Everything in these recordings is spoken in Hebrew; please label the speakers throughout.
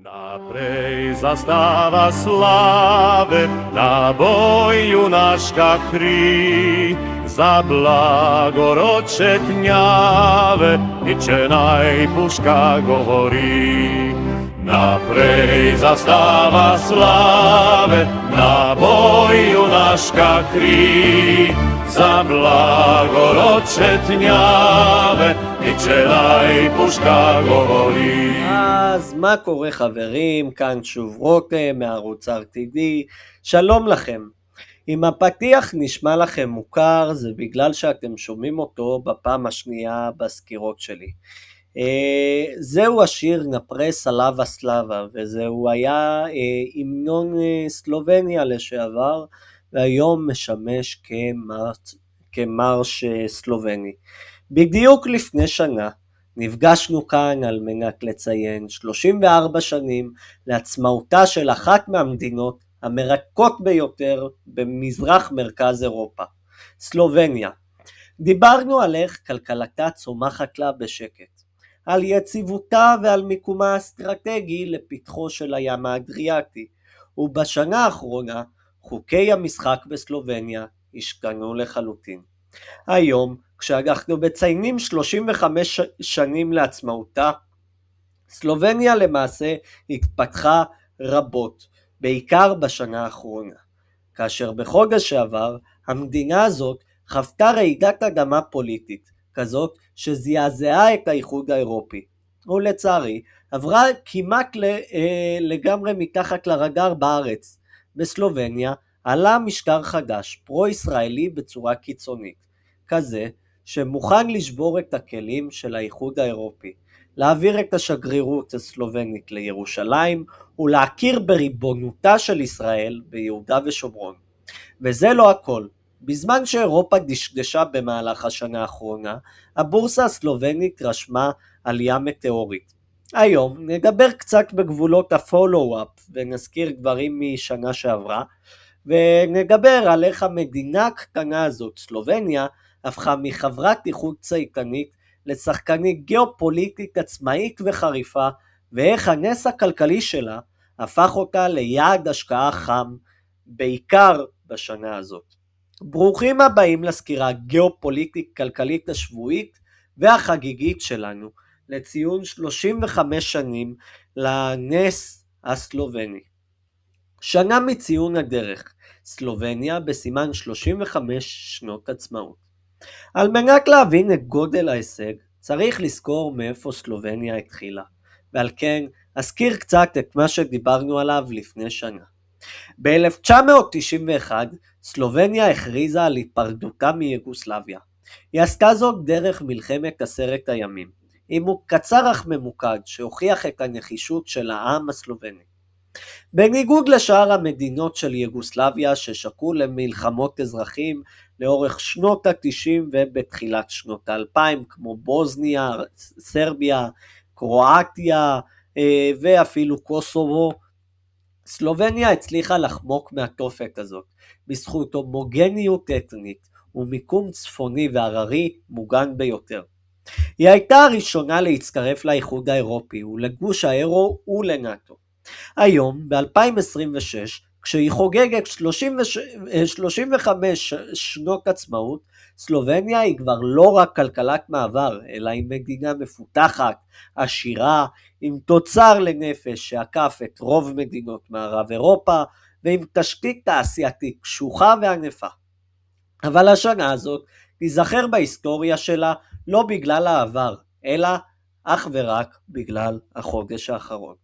Speaker 1: Naprej zastava slave, na boju naška kri, za blagoroče tnjave, niče najpuška govori. Naprej zastava slave, na boju naška kri, za blagoroče tnjave, niče najpuška govori.
Speaker 2: אז מה קורה חברים? כאן שוב רותם מערוץ RTD. שלום לכם. אם הפתיח נשמע לכם מוכר, זה בגלל שאתם שומעים אותו בפעם השנייה בסקירות שלי. זהו השיר נפרה סלאבה סלאבה, וזהו היה המנון סלובניה לשעבר, והיום משמש כמרש סלובני. בדיוק לפני שנה נפגשנו כאן על מנת לציין 34 שנים לעצמאותה של אחת מהמדינות המרקות ביותר במזרח מרכז אירופה, סלובניה. דיברנו על איך כלכלתה צומחת לה בשקט, על יציבותה ועל מיקומה האסטרטגי לפתחו של הים האדריאטי, ובשנה האחרונה חוקי המשחק בסלובניה השתנו לחלוטין. היום, כשאנחנו מציינים 35 שנים לעצמאותה, סלובניה למעשה התפתחה רבות, בעיקר בשנה האחרונה. כאשר בחודש שעבר, המדינה הזאת חוותה רעידת אדמה פוליטית, כזאת שזעזעה את האיחוד האירופי. ולצערי, עברה כמעט לגמרי מתחת לרדאר בארץ. בסלובניה עלה משטר חדש, פרו-ישראלי בצורה קיצונית. כזה שמוכן לשבור את הכלים של האיחוד האירופי, להעביר את השגרירות הסלובנית לירושלים ולהכיר בריבונותה של ישראל ביהודה ושומרון. וזה לא הכל. בזמן שאירופה דשדשה במהלך השנה האחרונה, הבורסה הסלובנית רשמה עלייה מטאורית. היום נדבר קצת בגבולות הפולו-אפ ונזכיר דברים משנה שעברה, ונדבר על איך המדינה הקטנה הזאת, סלובניה, הפכה מחברת איחוד צייתנית לשחקנית גיאופוליטית עצמאית וחריפה, ואיך הנס הכלכלי שלה הפך אותה ליעד השקעה חם, בעיקר בשנה הזאת. ברוכים הבאים לסקירה הגיאופוליטית כלכלית השבועית והחגיגית שלנו, לציון 35 שנים לנס הסלובני. שנה מציון הדרך, סלובניה בסימן 35 שנות עצמאות. על מנת להבין את גודל ההישג, צריך לזכור מאיפה סלובניה התחילה, ועל כן אזכיר קצת את מה שדיברנו עליו לפני שנה. ב-1991 סלובניה הכריזה על היפרדותה מיוגוסלביה. היא עשתה זאת דרך מלחמת 10 הימים, אימוק קצר אך ממוקד שהוכיח את הנחישות של העם הסלובני. בניגוד לשאר המדינות של יוגוסלביה ששקעו למלחמות אזרחים לאורך שנות ה-90 ובתחילת שנות ה-2000, כמו בוסניה, סרביה, קרואטיה ואפילו קוסובו, סלובניה הצליחה לחמוק מהתופת הזאת, בזכות הומוגניות אתנית ומיקום צפוני והררי מוגן ביותר. היא הייתה הראשונה להצטרף לאיחוד האירופי ולגוש האירו ולנאטו. היום, ב-2026, כשהיא חוגגת 35 שנות עצמאות, סלובניה היא כבר לא רק כלכלת מעבר, אלא היא מדינה מפותחת, עשירה, עם תוצר לנפש שעקף את רוב מדינות מערב אירופה, ועם תשתית תעשייתית קשוחה וענפה. אבל השנה הזאת תיזכר בהיסטוריה שלה לא בגלל העבר, אלא אך ורק בגלל החודש האחרון.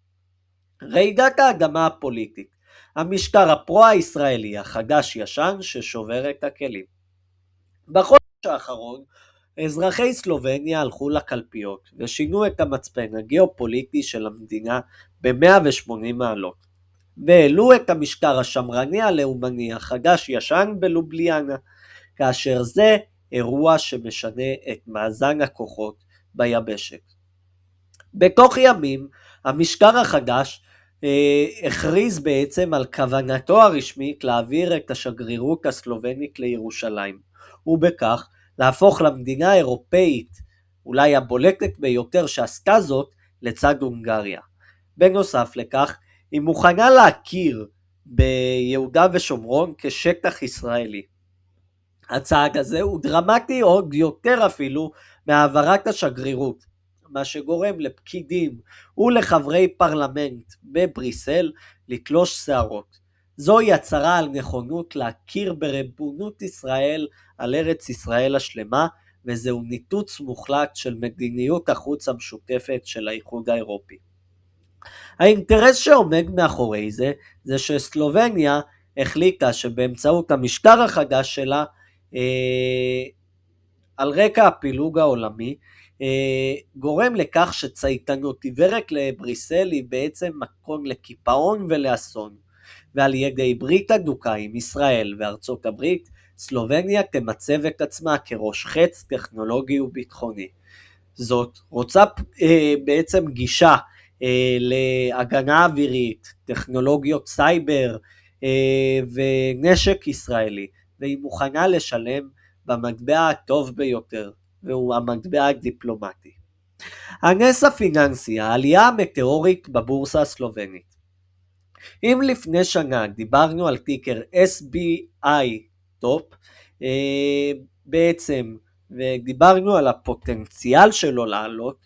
Speaker 2: רעידת האדמה הפוליטית, המשטר הפרו-הישראלי החדש-ישן ששובר את הכלים. בחודש האחרון, אזרחי סלובניה הלכו לקלפיות ושינו את המצפן הגיאופוליטי של המדינה ב-180 מעלות, והעלו את המשטר השמרני הלאומני החדש-ישן בלובליאנה, כאשר זה אירוע שמשנה את מאזן הכוחות ביבשת. בתוך ימים, המשטר החדש הכריז בעצם על כוונתו הרשמית להעביר את השגרירות הסלובנית לירושלים, ובכך להפוך למדינה האירופאית, אולי הבולטת ביותר שעשתה זאת, לצד הונגריה. בנוסף לכך, היא מוכנה להכיר ביהודה ושומרון כשטח ישראלי. הצעד הזה הוא דרמטי עוד יותר אפילו מהעברת השגרירות, מה שגורם לפקידים ולחברי פרלמנט בבריסל לתלוש שערות. זוהי הצהרה על נכונות להכיר בריבונות ישראל על ארץ ישראל השלמה, וזהו ניתוץ מוחלט של מדיניות החוץ המשותפת של האיחוד האירופי. האינטרס שעומד מאחורי זה שסלובניה החליטה שבאמצעות המשטר החדש שלה, על רקע הפילוג העולמי, גורם לכך שצייתנות עיוורת לבריסל היא בעצם מקום לקיפאון ולאסון, ועל ידי ברית הדוקה עם ישראל וארצות הברית, סלובניה תמצב את עצמה כראש חץ טכנולוגי וביטחוני. זאת רוצה בעצם גישה להגנה אווירית, טכנולוגיות סייבר ונשק ישראלי, והיא מוכנה לשלם במטבע הטוב ביותר, והוא המטבע הדיפלומטי. הנס הפיננסי, העלייה המטאורית בבורסה הסלובנית. אם לפני שנה דיברנו על טיקר SBI טופ, בעצם ודיברנו על הפוטנציאל שלו לעלות,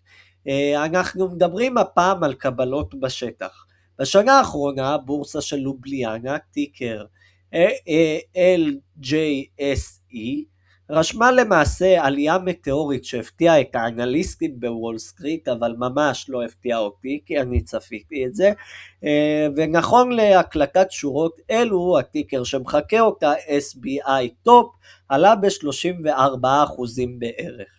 Speaker 2: אנחנו מדברים הפעם על קבלות בשטח. בשנה האחרונה הבורסה של לובליאנה, טיקר LJSE, רשמה למעשה עלייה מטאורית שהפתיעה את האנליסטים בוול סטריט, אבל ממש לא הפתיעה אותי כי אני צפיתי את זה, ונכון להקלטת שורות אלו, הטיקר שמחכה אותה SBI טופ עלה ב-34% בערך.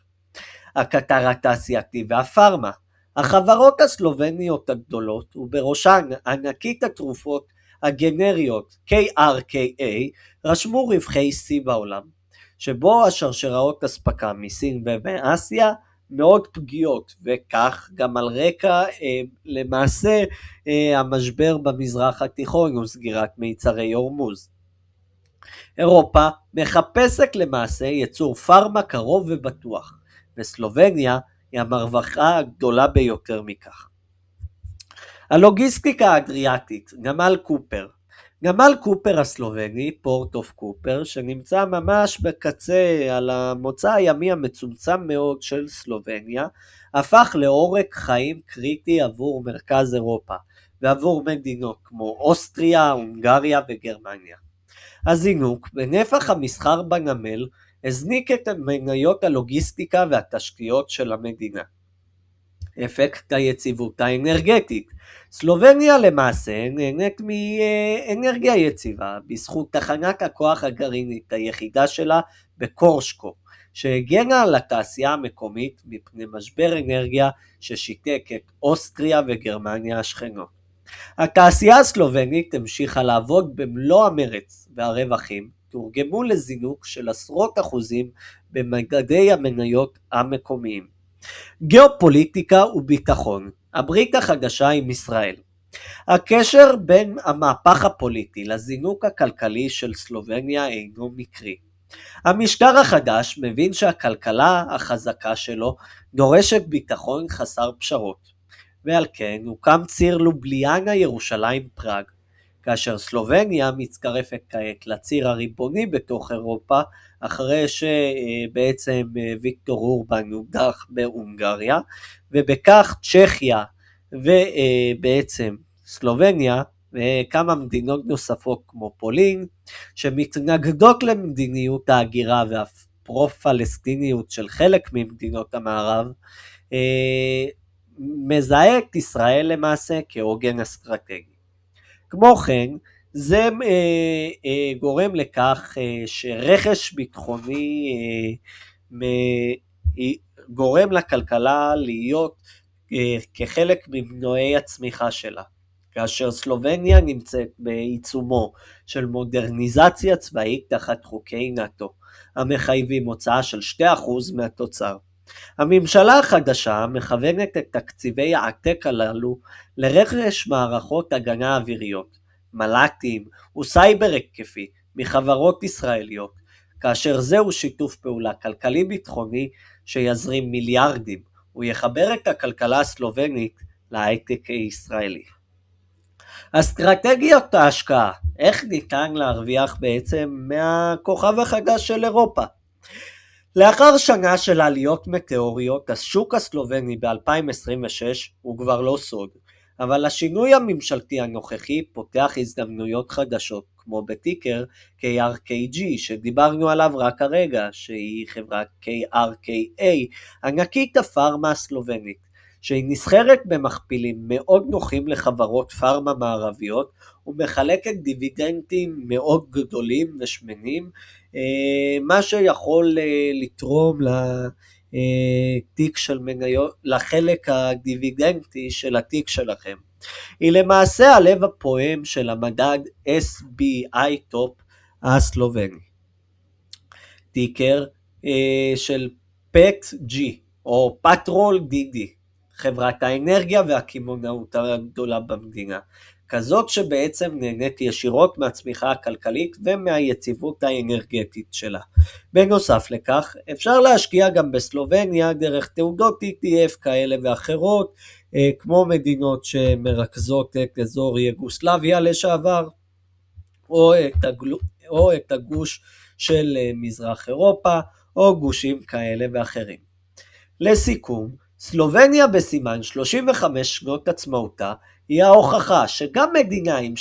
Speaker 2: הקטר התעשייתי והפארמה, החברות הסלובניות הגדולות ובראשן ענקית התרופות הגנריות KRKA רשמו רווחי שיא בעולם, שבו השרשראות אספקה מסין ומאסיה מאוד פגיעות, וכך גם על רקע למעשה המשבר במזרח התיכון וסגירת מיצרי הורמוז. אירופה מחפשת למעשה יצור פארמה קרוב ובטוח, וסלובניה היא המרווחה הגדולה ביותר מכך. הלוגיסטיקה האדריאטית, נמל קופר. נמל קופר הסלובני, פורט אוף קופר, שנמצא ממש בקצה על המוצא הימי המצומצם מאוד של סלובניה, הפך לעורק חיים קריטי עבור מרכז אירופה, ועבור מדינות כמו אוסטריה, הונגריה וגרמניה. הזינוק בנפח המסחר בנמל הזניק את מניות הלוגיסטיקה והתשתיות של המדינה. אפקט היציבות האנרגטית. סלובניה למעשה נהנית מאנרגיה יציבה בזכות תחנת הכוח הגרעינית היחידה שלה בקורשקו, שהגנה על התעשייה המקומית מפני משבר אנרגיה ששיתק את אוסטריה וגרמניה השכנות. התעשייה הסלובנית המשיכה לעבוד במלוא המרץ, והרווחים תורגמו לזינוק של עשרות אחוזים במדדי המניות המקומיים. גיאופוליטיקה וביטחון, הברית החדשה עם ישראל. הקשר בין המהפך הפוליטי לזינוק הכלכלי של סלובניה אינו מקרי. המשטר החדש מבין שהכלכלה החזקה שלו דורשת ביטחון חסר פשרות, ועל כן הוקם ציר לובליאנה ירושלים פראג, כאשר סלובניה מצטרפת כעת לציר הריבוני בתוך אירופה, אחרי שבעצם ויקטור אורבן הודח בהונגריה, ובכך צ'כיה ובעצם סלובניה וכמה מדינות נוספות כמו פולין, שמתנגדות למדיניות ההגירה והפרו-פלסטיניות של חלק ממדינות המערב, מזהה את ישראל למעשה כעוגן אסטרטגי. כמו כן, זה גורם לכך שרכש ביטחוני גורם לכלכלה להיות כחלק ממנועי הצמיחה שלה. כאשר סלובניה נמצאת בעיצומו של מודרניזציה צבאית תחת חוקי נאט"ו, המחייבים הוצאה של 2% מהתוצר. הממשלה החדשה מכוונת את תקציבי העתק הללו לרכש מערכות הגנה אוויריות, מל"טים וסייבר התקפי מחברות ישראליות, כאשר זהו שיתוף פעולה כלכלי ביטחוני שיזרים מיליארדים, הוא יחבר את הכלכלה הסלובנית להייטק הישראלי. אסטרטגיות ההשקעה, איך ניתן להרוויח בעצם מהכוכב החדש של אירופה? לאחר שנה של עליות מטאוריות, השוק הסלובני ב-2026 הוא כבר לא סוד, אבל השינוי הממשלתי הנוכחי פותח הזדמנויות חדשות, כמו בטיקר KRKG שדיברנו עליו רק הרגע, שהיא חברת KRKA, ענקית הפארמה הסלובנית, שהיא נסחרת במכפילים מאוד נוחים לחברות פארמה מערביות, ומחלקת דיבידנדים מאוד גדולים ושמנים, מה שיכול לתרום לתיק של מניות, לחלק הדיבידנדי של התיק שלכם. היא למעשה הלב הפועם של המדד SBI טופ הסלובני. טיקר של PET-G או פטרול DD, חברת האנרגיה והקמעונאות הגדולה במדינה, כזאת שבעצם נהנית ישירות מהצמיחה הכלכלית ומהיציבות האנרגטית שלה. בנוסף לכך, אפשר להשקיע גם בסלובניה דרך תעודות ETF כאלה ואחרות, כמו מדינות שמרכזות את אזור יוגוסלביה לשעבר, או את הגוש של מזרח אירופה, או גושים כאלה ואחרים. לסיכום, סלובניה בסימן 35 שנות עצמאותה, היא ההוכחה שגם מדינה עם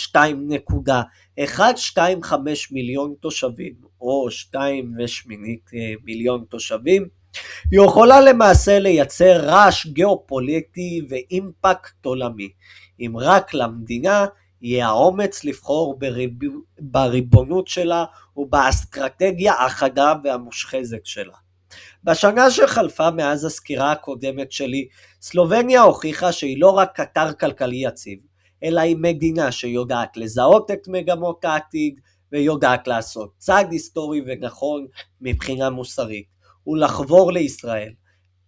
Speaker 2: 2.125 מיליון תושבים, או 2.8 מיליון תושבים, היא יכולה למעשה לייצר רעש גיאופוליטי ואימפקט עולמי, אם רק למדינה יהיה האומץ לבחור בריבונות שלה ובאסטרטגיה החדה והמושחזת שלה. בשנה שחלפה מאז הסקירה הקודמת שלי, סלובניה הוכיחה שהיא לא רק קטר כלכלי יציב, אלא היא מדינה שיודעת לזהות את מגמות העתיד, ויודעת לעשות צעד היסטורי ונכון מבחינה מוסרית, ולחבור לישראל,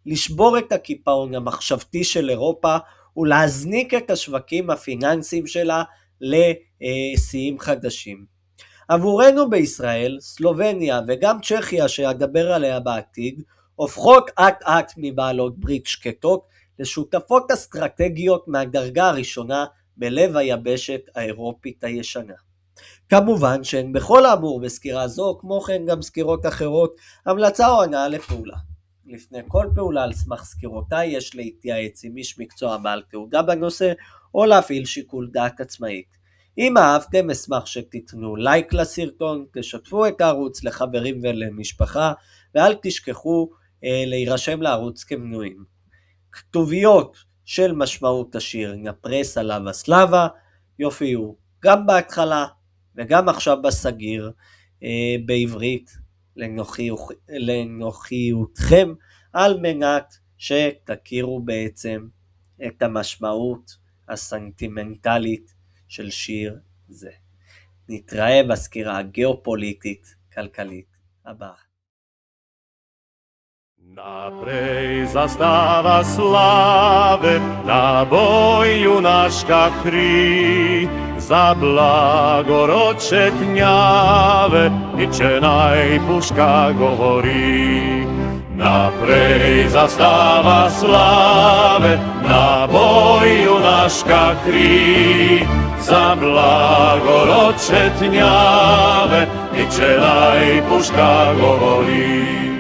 Speaker 2: לשבור את הקיפאון המחשבתי של אירופה, ולהזניק את השווקים הפיננסיים שלה לשיאים חדשים. עבורנו בישראל, סלובניה וגם צ'כיה שאדבר עליה בעתיד, הופכות אט מבעלות ברית שקטות לשותפות אסטרטגיות מהדרגה הראשונה בלב היבשת האירופית הישנה. כמובן שהן בכל האמור בסקירה זו, כמו כן גם סקירות אחרות, המלצה או הנאה לפעולה. לפני כל פעולה על סמך סקירותיי יש להתייעץ עם איש מקצוע בעל תעודה בנושא, או להפעיל שיקול דעת עצמאית. אם אהבתם, אשמח שתיתנו לייק לסרטון, תשתפו את הערוץ לחברים ולמשפחה, ואל תשכחו להירשם לערוץ כמנויים. כתוביות של משמעות השיר נפרס עליו הסלאבה יופיעו גם בהתחלה וגם עכשיו בסגיר בעברית לנוחיותכם, על מנת שתכירו בעצם את המשמעות הסנטימנטלית של שיר זה. נתראה בסקירה הגיאופוליטית כלכלית הבאה.
Speaker 1: Naprej zastava slave, na boju naška kri, za blagoroče tnjave, iće najpuška govori. Naprej zastava slave, na boju naška kri, za blagoroče tnjave, iće najpuška govori.